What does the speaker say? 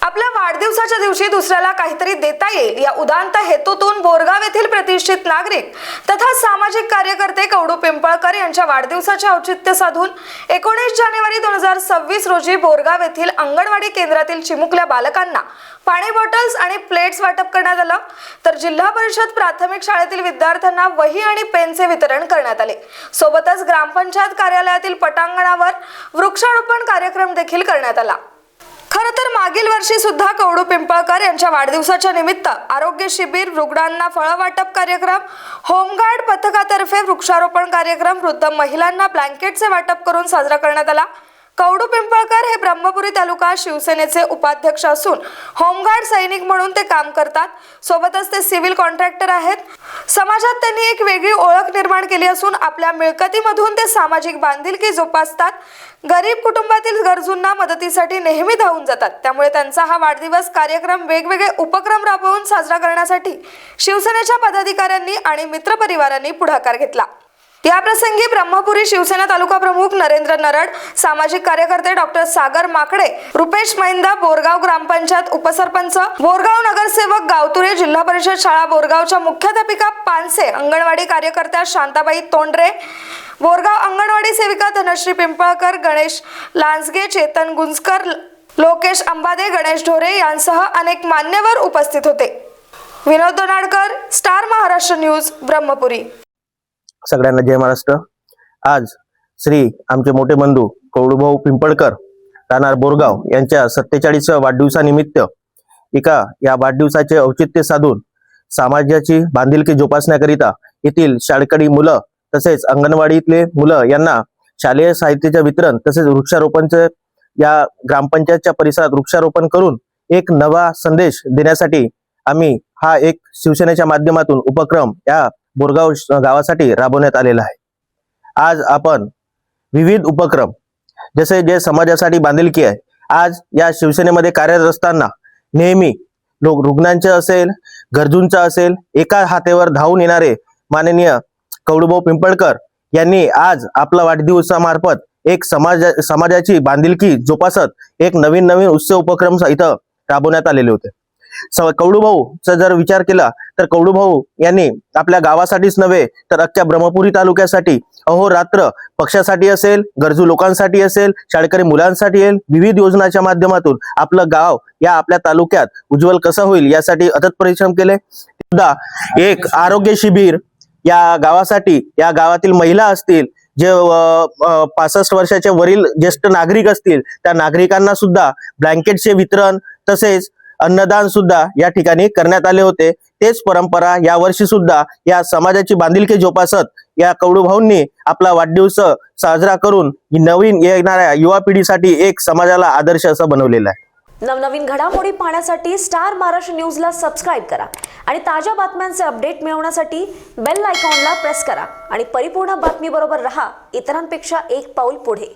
आपल्या वाढदिवसाच्या दिवशी दुसऱ्याला काहीतरी देता येईल या उदात्त हेतूतून बोरगाव येथील प्रतिष्ठित नागरिक तथा सामाजिक कार्यकर्ते कवडू पिंपळकर यांच्या वाढदिवसाचे औचित्य साधून 19 जानेवारी 2026 रोजी बोरगाव येथील अंगणवाडी केंद्रातील चिमुकल्या बालकांना पाणी बॉटल्स आणि प्लेट्स वाटप करण्यात आलं। तर जिल्हा परिषद प्राथमिक शाळेतील विद्यार्थ्यांना वही आणि पेनचे वितरण करण्यात आले। सोबतच ग्रामपंचायत कार्यालयातील पटांगणावर वृक्षारोपण कार्यक्रम देखील करण्यात आला। खरं तर मागील वर्षी सुद्धा कवडू पिंपळकर यांच्या वाढदिवसाच्या निमित्त आरोग्य शिबिर, रुग्णांना फळ वाटप कार्यक्रम, होमगार्ड पथकातर्फे वृक्षारोपण कार्यक्रम, वृद्ध महिलांना ब्लँकेटचे वाटप करून साजरा करण्यात आला। कवडू पिंपळकर हे ब्रह्मपुरी तालुका शिवसेनेचे उपाध्यक्ष असून होमगार्ड सैनिक म्हणून ते काम करतात। सोबतच ते सिव्हिल कॉन्ट्रॅक्टर आहेत। समाजात त्यांनी एक वेगळी ओळख निर्माण केली असून आपल्या मिळकतीमधून ते सामाजिक बांधिलकी जोपासतात। गरीब कुटुंबातील गरजूंना मदतीसाठी नेहमी धावून जातात। त्यामुळे त्यांचा हा वाढदिवस कार्यक्रम वेगवेगळे उपक्रम राबवून साजरा करण्यासाठी शिवसेनेच्या पदाधिकाऱ्यांनी आणि मित्रपरिवारांनी पुढाकार घेतला। या प्रसंगी ब्रह्मपुरी शिवसेना तालुका प्रमुख नरेंद्र नरड, सामाजिक कार्यकर्ते डॉक्टर सागर माकडे, रुपेश महिंदा, बोरगाव ग्रामपंचायत उपसरपंच, बोरगाव नगरसेवक गावतुरे, जिल्हा परिषद शाळा बोरगावच्या मुख्याध्यापिका पानसे, अंगणवाडी कार्यकर्त्या शांताबाई तोंडरे, बोरगाव अंगणवाडी सेविका धनश्री पिंपळकर, गणेश लांजगे, चेतन गुंजकर, लोकेश अंबादे, गणेश ढोरे यांसह अनेक मान्यवर उपस्थित होते। विनोद दोनाडकर, स्टार महाराष्ट्र न्यूज, ब्रह्मपुरी। सगळ्यांना जय महाराष्ट्र। आज श्री आमचे मोठे बंधू कवडूभाऊ पिंपळकर राहणार बोरगाव यांच्या 47व्या वाढदिवसानिमित्त या वाढदिवसाचे औचित्य साधून समाजाची बांधिलकी जोपासण्याकरिता येथील शाळकरी मुलं तसेच अंगणवाडीतले मुलं यांना शालेय साहित्याचे वितरण तसेच वृक्षारोपणचे या ग्रामपंचायतच्या परिसरात वृक्षारोपण करून एक नवा संदेश देण्यासाठी आम्ही हा एक शिवसेनेच्या माध्यमातून उपक्रम या बोरगाव गावासाठी राबवण्यात आलेला आहे। आज आपण विविध उपक्रम जसे जे समाजासाठी बांधिलकी आहे, आज या शिवसेनेमध्ये कार्यरत असताना नेहमी रुग्णांचे असेल, गरजूंचा असेल, एका हातेवर धावून येणारे माननीय कवडूभाऊ पिंपळकर यांनी आज आपला वाढदिवसामार्फत एक समाजाची बांधिलकी जोपासत एक नवीन उत्सव उपक्रम इथं राबवण्यात आलेले होते। कवडूभाऊचा जर विचार केला तर कवडूभाऊ यांनी आपल्या गावासाठीच नव्हे तर अख्ख्या ब्रह्मपुरी तालुक्यासाठी अहोरात्र पक्षासाठी असेल, गरजू लोकांसाठी असेल, शाळकरी मुलांसाठी असेल, विविध योजनांच्या माध्यमातून आपलं गाव या आपल्या तालुक्यात उज्ज्वल कसं होईल यासाठी अथक परिश्रम केले। सुद्धा एक आरोग्य शिबिर या गावासाठी, या गावातील महिला असतील, जे 65 वर्षाच्या वरील ज्येष्ठ नागरिक असतील त्या नागरिकांना सुद्धा ब्लँकेटचे वितरण तसेच अन्नदान सुद्धा या ठिकाणी करण्यात आले होते। तेच परंपरा या वर्षी सुद्धा या समाजाची बांधिलकी जोपासत या कवडूभाऊंनी आपला वाढदिवस साजरा करून नवीन येणाऱ्या युवा पिढीसाठी एक समाजाला आदर्श असं बनवलेला आहे। नवनवीन घडामोडी पाहण्यासाठी स्टार महाराष्ट्र न्यूजला सबस्क्राइब करा आणि ताज्या बातम्यांचे अपडेट मिळवण्यासाठी बेल आयकॉनला प्रेस करा आणि परिपूर्ण बातमी बरोबर रहा, इतरांपेक्षा एक पाऊल पुढे।